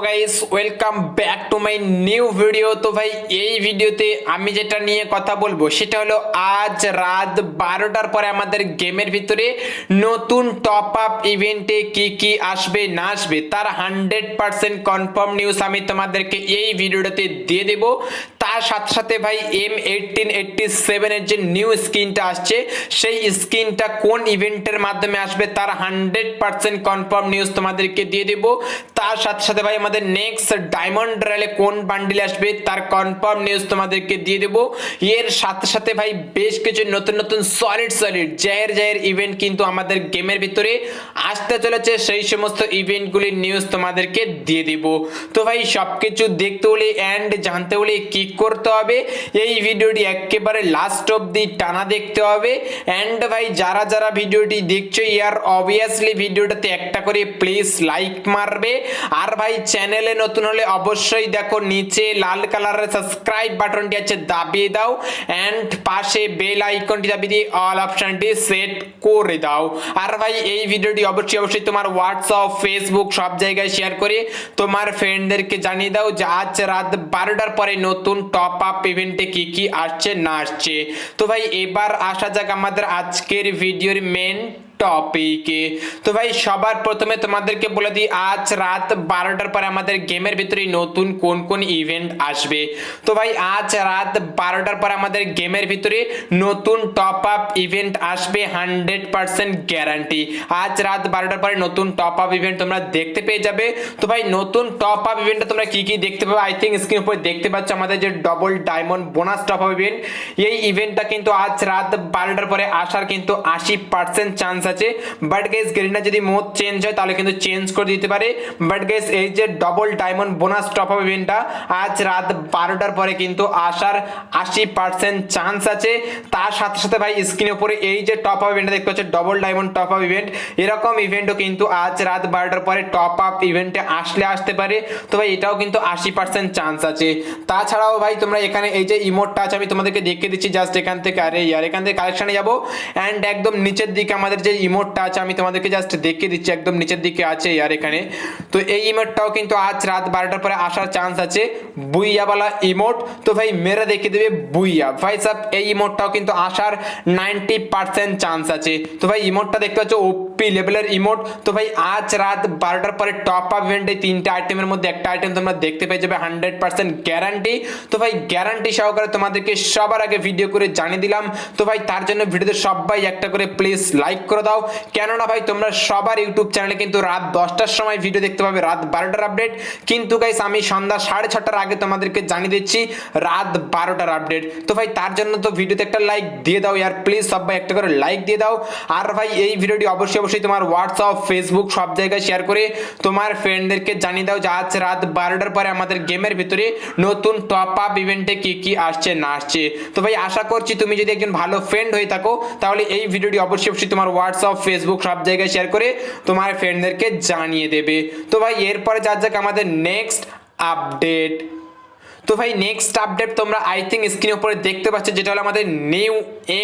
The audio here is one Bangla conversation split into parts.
Guys welcome back to my new video. তো ভাই এই ভিডিওতে আমি যেটা নিয়ে কথা বলবো সেটা হলো আজ রাত 12টার পরে আমাদের গেমের ভিতরে নতুন টপ আপ ইভেন্টে কি কি আসবে না আসবে তার 100% কনফার্ম নিউজ আমি তোমাদেরকে এই ভিডিওটাতে দিয়ে দেব। তার সাথে সাথে ভাই M1887 এর যে নিউ স্কিনটা আসছে সেই স্কিনটা কোন ইভেন্টের মাধ্যমে আসবে তার 100% কনফার্ম নিউজ তোমাদেরকে দিয়ে দেব। তার সাথে সাথে ভাই আমাদের নেক্সট ডায়মন্ড রয়্যালে কোন বান্ডিল আসবে তার কনফার্ম নিউজ তোমাদেরকে দিয়ে দেব। এর সাথে সাথে ভাই বেশ কিছু নতুন নতুন সলিড জায়ের ইভেন্ট কিন্তু আমাদের গেমের ভিতরে আসতে চলেছে, সেই সমস্ত ইভেন্টগুলির নিউজ তোমাদেরকে দিয়ে দেব। তো ভাই সবকিছু দেখতে হলে এন্ড জানতে হলে কি করতে হবে, এই ভিডিওটি একেবারে লাস্ট অবধি টানা দেখতে হবে। এন্ড ভাই যারা যারা ভিডিওটি দেখছো ইয়ার অবভিয়াসলি ভিডিওটাতে একটা করে প্লিজ লাইক মারবে। আর ভাই চ্যানেলে নতুন হলে অবশ্যই দেখো নিচে লাল কালারের সাবস্ক্রাইব বাটনটি আছে, দাবিয়ে দাও এন্ড পাশে বেল আইকনটি দাবিয়ে দিয়ে অল অপশনটি সেট করে দাও। আর ভাই এই ভিডিওটি অবশ্যই তোমার হোয়াটসঅ্যাপ ফেসবুক সব জায়গায় শেয়ার করে তোমার ফ্রেন্ডদেরকে জানিয়ে দাও যে আজ রাত 12টার পরে নতুন টপ আপ ইভেন্টে কি কি আসছে না আসছে। তো ভাই এবার আসা যাক আমাদের আজকের ভিডিওর মেন টপিকে। তো ভাই সবার প্রথমে তোমাদেরকে বলে দিই আজ রাত 12টার পরে আমাদের গেমের ভিতরে নতুন কোন কোন ইভেন্ট আসবে। তো ভাই আজ রাত 12টার পরে আমাদের গেমের ভিতরে নতুন টপ আপ ইভেন্ট আসবে 100% গ্যারান্টি। আজ রাত 12টার পরে নতুন টপ আপ ইভেন্ট তোমরা দেখতে পেয়ে যাবে। তো ভাই নতুন টপ আপ ইভেন্টে তোমরা কি কি দেখতে পাবে, আই থিঙ্ক স্ক্রিন উপরে দেখতে পাচ্ছ আমাদের যে double diamond bonus top up event, এই ইভেন্টটা কিন্তু আজ রাত 12টার পরে আসার কিন্তু 80% চান্স আছে। বাট গাইস গেরিনা যদি মোড চেঞ্জ হয় তাহলে কিন্তু চেঞ্জ করে দিতে পারে। বাট গাইস এই যে double diamond bonus top up ইভেন্টটা আজ রাত 12টার পরে কিন্তু আসার 80% চান্স আছে। তার সাথে সাথে ভাই স্ক্রিনের উপরে এই যে টপ আপ ইভেন্টটা দেখতে পাচ্ছ double diamond top up event, এরকম ইভেন্টও কিন্তু আজ রাত 12টার পরে টপ আপ ইভেন্টে আসতে পারে। তো ভাই এটাও কিন্তু 80% চান্স আছে। তাছাড়াও ভাই তোমরা এখানে এই যে ইমোটটা আছে আমি তোমাদেরকে দেখিয়ে দিচ্ছি জাস্ট এখান থেকে, আরে ইয়ার এখান থেকে কালেকশনে যাবো এন্ড একদম নিচের দিকে আমাদের যে ইমোটটা আছে আমি তোমাদেরকে জাস্ট দেখিয়ে দিচ্ছি, একদম নিচের দিকে আছে ইয়ার এখানে। তো এই ইমোটটাও কিন্তু আজ রাত 12টার পরে আসার চান্স আছে, বুইয়াওয়ালা ইমোট। তো ভাই মেরে দেখিয়ে দেবে বুইয়া ভাই সাব, এই ইমোটটাও কিন্তু আসার 90% চান্স আছে। তো ভাই ইমোটটা দেখতে পাচ্ছ ওপি লেভেলের ইমোট। তো ভাই আজ রাত 12টার পরে টপ আপ ইভেন্টে তিনটা আইটেমের মধ্যে একটা আইটেম তোমরা দেখতে পেয়ে যাবে 100% গ্যারান্টি। তো ভাই গ্যারান্টি সহকারে তোমাদেরকে সবার আগে ভিডিও করে জানিয়ে দিলাম। তো ভাই তার জন্য ভিডিওতে সবাই একটা করে প্লিজ লাইক করে দাও, কেননা ভাই তোমরা সবার ইউটিউব চ্যানেলে কিন্তু রাত 10টার সময় ভিডিও দেখতে পাবে রাত 12টার আপডেট, কিন্তু গাইস আমি সন্ধ্যা 6:30টার আগে তোমাদেরকে জানিয়ে দিচ্ছি রাত 12টার আপডেট। তো ভাই তার জন্য তো ভিডিওতে একটা লাইক দিয়ে দাও ইয়ার প্লিজ, সবাই একটা করে লাইক দিয়ে দাও। আর ভাই এই ভিডিওটি অবশ্যই তোমার হোয়াটসঅ্যাপ ফেসবুক সব জায়গায় শেয়ার করে তোমার ফ্রেন্ডদেরকে জানিয়ে দাও যে আজ রাত 12টার পরে আমাদের গেমের ভিতরে নতুন টপ আপ ইভেন্টে কি কি আসছে না আসছে। তো ভাই আশা করছি তুমি যদি একজন ভালো ফ্রেন্ড হয়ে থাকো তাহলে এই ভিডিওটি অবশ্যই তোমার হোয়াটসঅ্যাপ ফেসবুক সব জায়গায় শেয়ার করে তোমার ফ্রেন্ডদেরকে জানিয়ে দেবে। তো ভাই এরপরে যাক আমাদের নেক্সট আপডেট। তো ভাই নেক্সট আপডেট তোমরা আই থিঙ্ক স্ক্রিনের উপরে দেখতে পাচ্ছ, যেটা হলো আমাদের নিউ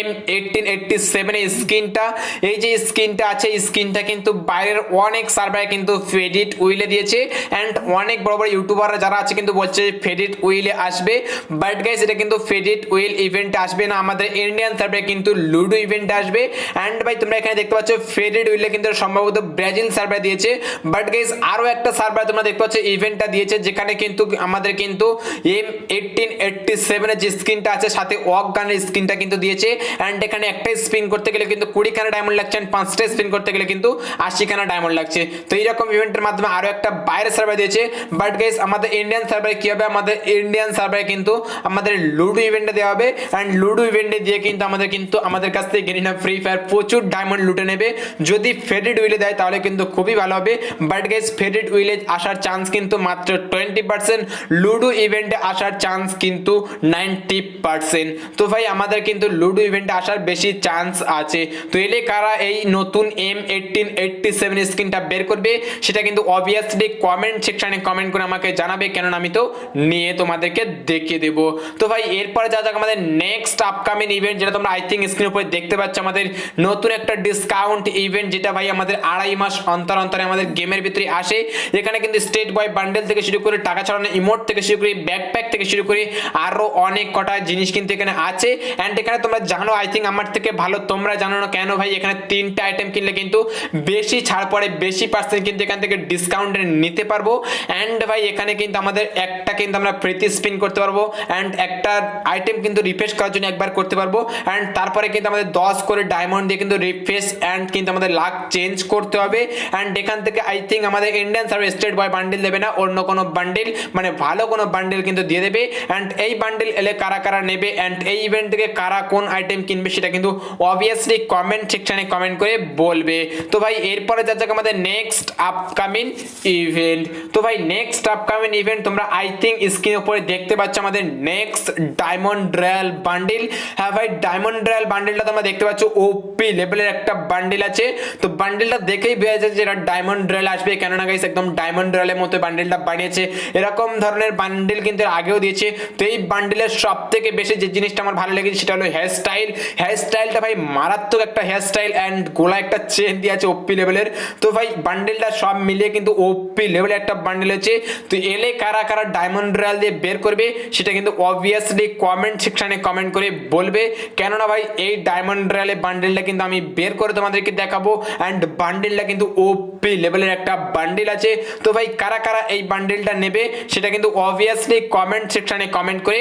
M1887 এর স্কিনটা। এই যে স্কিনটা আছে এই স্কিনটা কিন্তু বাইরের অনেক সার্ভারে কিন্তু ফেডিট উইলে দিয়েছে এন্ড অনেক বড় বড় ইউটিউবাররা যারা আছে কিন্তু বলছে ফেডিট উইলে আসবে। বাট গাইস এটা কিন্তু ফেডিট উইল ইভেন্টে আসবে না, আমাদের ইন্ডিয়ান সার্ভারে কিন্তু লুডো ইভেন্টে আসবে। এন্ড ভাই তোমরা এখানে দেখতে পাচ্ছ ফেডিট উইলে কিন্তু সম্ভবত ব্রাজিল সার্ভারে দিয়েছে। বাট গাইস আরো একটা সার্ভারে তোমরা দেখতে পাচ্ছ ইভেন্টটা দিয়েছে যেখানে কিন্তু আমাদের কিন্তু M1887 এর যে স্কিনটা আছে সাথে ওয়াক গানের স্কিনটা কিন্তু দিয়েছে। এন্ড এখানে একটা স্পিন করতে গেলে কিন্তু 20খানা ডায়মন্ড লাগছে এন্ড 5টা স্পিন করতে গেলে কিন্তু 80খানা ডায়মন্ড লাগছে। তো এইরকম ইভেন্টের মাধ্যমে আরো একটা বাইরের সার্ভার দিয়েছে। বাট গাইস আমাদের ইন্ডিয়ান সার্ভারে কি হবে, আমাদের ইন্ডিয়ান সার্ভারে কিন্তু আমাদের লুডো ইভেন্টে দেওয়া হবে এন্ড লুডো ইভেন্টে দিয়ে কিন্তু আমাদের কাছ থেকে গেরিনা ফ্রি ফায়ার প্রচুর ডায়মন্ড লুটে নেবে। যদি ফেডেড উইলে দেয় তাহলে কিন্তু খুবই ভালো হবে। বাট গাইস ফেডেড উইলে আসার চান্স কিন্তু মাত্র 20%। লুডো ইভেন্টে আসার চান্স কিন্তু 90%। তো ভাই আমাদের কিন্তু লুডো ইভেন্টে আসার বেশি চান্স আছে। তো এলে কারা এই নতুন M1887 স্কিনটা বের করবে সেটা কিন্তু অবভিয়াসলি কমেন্ট সেকশনে কমেন্ট করে আমাকে জানাবে, কেননা আমি তো নিয়ে তোমাদেরকে দেখিয়ে দেব। তো ভাই এরপরে যা যাক আমাদের নেক্সট আপকামিং ইভেন্ট, যেটা তোমরা আই থিঙ্ক স্ক্রিনের উপরে দেখতে পাচ্ছ, আমাদের নতুন একটা ডিসকাউন্ট ইভেন্ট, যেটা ভাই আমাদের 2.5 মাস অন্তর অন্তরে আমাদের গেমের ভিতরে আসে। এখানে কিন্তু স্টেট বয় বান্ডেল থেকে শুরু করে টাকা ছড়ানো ইমোট থেকে শুরু করে ব্যাকপ্যাক থেকে শুরু করে আরো অনেক কটা জিনিস কিন্তু এখানে আছে। এন্ড এখানে তোমরা জানো, আই থিঙ্ক আমার থেকে ভালো তোমরা জানো না কেন ভাই, এখানে 3টা আইটেম কিনলে কিন্তু বেশি ছাড় পড়ে, বেশি পার্সেন্ট কিন্তু এখান থেকে ডিসকাউন্টে নিতে পারবো। এন্ড ভাই এখানে কিন্তু আমাদের একটা কিন্তু আমরা প্রতি স্পিন করতে পারবো, এন্ড একটা আইটেম কিন্তু রিফ্রেশ করার জন্য একবার করতে পারবো। এন্ড তারপরে কিন্তু আমাদের 10 করে ডায়মন্ড দিয়ে কিন্তু রিফ্রেশ এন্ড কিন্তু আমাদের লাক চেঞ্জ করতে হবে। এন্ড এখান থেকে আই থিঙ্ক আমাদের Indian service state boy bundle দেবে না, অন্য কোনো বান্ডেল মানে ভালো কোনো বান্ডেল কিন্তু দিয়ে দেবে। এন্ড এই বান্ডেল এলে কারা কারা নেবে এন্ড এই ইভেন্ট থেকে কারা কোন আইটেম কিনবে সেটা কিন্তু অবভিয়াসলি কমেন্ট সেকশনে কমেন্ট করে বলবে। তো ভাই এরপরে যা যাক আমাদের নেক্সট আপকামিং ইভেন্ট। তো ভাই নেক্সট আপকামিং ইভেন্ট তোমরা আই থিঙ্ক স্ক্রিনের উপরে দেখতে পাচ্ছ আমাদের নেক্সট ডায়মন্ড রয়্যাল বান্ডেল। হ্যাঁ ভাই ডায়মন্ড রয়্যাল বান্ডেলটা তোমরা দেখতে পাচ্ছ ওপি লেভেলের একটা বান্ডেল আছে। তো বান্ডেলটা দেখেই বোঝা যাচ্ছে যে এটা ডায়মন্ড রয়্যাল আসবে, কেননা গাইস একদম ডায়মন্ড রয়্যালের মতো বান্ডেলটা বানিয়েছে। এরকম ধরনের বান্ডেল কিন্তু আগেও দিয়েছে। তো এই বান্ডেলের সব থেকে বেশি যে জিনিসটা আমার ভালো লেগেছে সেটা হলো হেয়ার স্টাইল। হেয়ার স্টাইলটা ভাই মারাত্মক একটা হেয়ার স্টাইল এন্ড গোলা একটা চেন দিয়ে আছে ওপি লেভেলের। তো ভাই বান্ডেলটা সব মিলিয়ে কিন্তু ওপি লেভেলের একটা বান্ডেল আছে। তো এলে কারা কারা ডায়মন্ড রয়্যাল দিয়ে বের করবে সেটা কিন্তু অবভিয়াসলি কমেন্ট সেকশনে কমেন্ট করে বলবে, কেননা ভাই এই ডায়মন্ড রয়্যালের বান্ডেলটা কিন্তু আমি বের করে তোমাদেরকে দেখাবো। এন্ড বান্ডেলটা কিন্তু ওপি লেভেলের একটা বান্ডেল আছে। তো ভাই কারা কারা এই বান্ডেলটা নেবে সেটা কিন্তু অবভিয়াসলি কমেন্ট সেকশনে কমেন্ট করে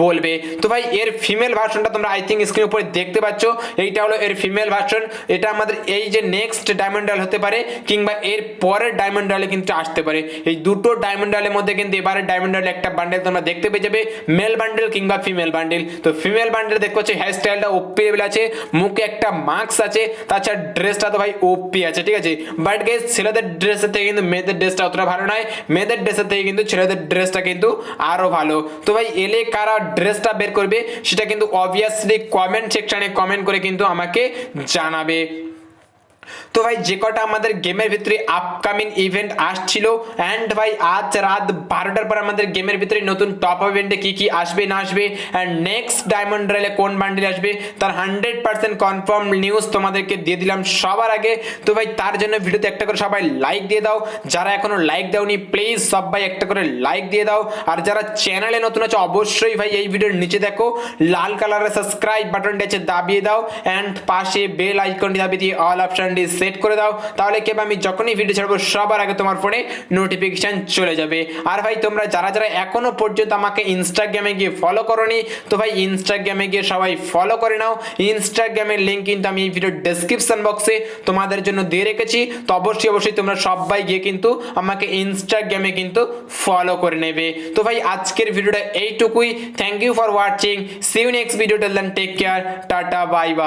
বলবে। তো ভাই এর ফিমেল ভার্সনটা তোমরা আই থিঙ্ক স্ক্রিনের উপরে দেখতে পাচ্ছ, এইটা হলো এর ফিমেল ভার্সন। এটা আমাদের এই যে নেক্সট ডায়মন্ড রয়্যাল হতে পারে কিংবা এর পরের ডায়মন্ড রয়্যালে কিন্তু আসতে পারে। এই দুটো ডায়মন্ড রয়্যালের মধ্যে কিন্তু এবারে ডায়মন্ড রয়্যালে একটা বান্ডেল তোমরা দেখতে পেয়ে যাবে, মেল বান্ডেল কিংবা ফিমেল বান্ডেল। তো ফিমেল বান্ডেল দেখতে পাচ্ছ হেয়ার স্টাইলটা ওপি লেভেল আছে, মুখে একটা মাস্ক আছে, তাছাড়া ড্রেসটা তো ভাই ওপি আছে, ঠিক আছে। বাট গাইস ছেলেদের ড্রেসের থেকে কিন্তু মেয়েদের ড্রেসটা অতটা ভালো নয়, মেয়েদের ড্রেসের থেকে কিন্তু ছেলেদের ড্রেসটা কিন্তু আরো ভালো। তো ভাই এলে কারা ড্রেসটা বের করবে সেটা কিন্তু অবভিয়াসলি কমেন্ট সেকশনে কমেন্ট করে কিন্তু আমাকে জানাবে। তো ভাই যে কটা আমাদের গেমের ভিতরে আপকামিং ইভেন্ট আসছিল, এন্ড ভাই আজ রাত 12টার পর আমাদের গেমের ভিতরে নতুন টপ ইভেন্টে কি কি আসবে না আসবে এন্ড নেক্সট ডায়মন্ড রয়্যালে কোন বান্ডেল আসবে তার 100% কনফার্ম নিউজ তোমাদেরকে দিয়ে দিলাম সবার আগে। তো ভাই তার জন্য ভিডিওতে একটা করে সবাই লাইক দিয়ে দাও, যারা এখনো লাইক দাওনি প্লিজ সবাই একটা করে লাইক দিয়ে দাও। আর যারা চ্যানেলে নতুন আছে অবশ্যই ভাই এই ভিডিওর নিচে দেখো লাল কালারের সাবস্ক্রাইব বাটনটা আছে দাবিয়ে দাও, এন্ড পাশে বেল আইকনটি দাবিয়ে দিয়ে অল অপশন সেট করে দাও, তাহলে কি আমি যখনই ভিডিও ছাড়বো সবার আগে তোমার ফোনে নোটিফিকেশন চলে যাবে। আর ভাই তোমরা যারা যারা এখনো পর্যন্ত আমাকে ইনস্টাগ্রামে গিয়ে ফলো করোনি, তো ভাই ইনস্টাগ্রামে গিয়ে সবাই ফলো করে নাও। ইনস্টাগ্রামের লিংক কিন্তু আমি এই ভিডিও ডেসক্রিপশন বক্সে তোমাদের জন্য দিয়ে রেখেছি। তো অবশ্যই তোমরা সবাই গিয়ে কিন্তু আমাকে ইনস্টাগ্রামে কিন্তু ফলো করে নেবে। তো ভাই আজকের ভিডিওটা এইটুকুই। Thank you for watching, see you next video, till then take care, tata bye by.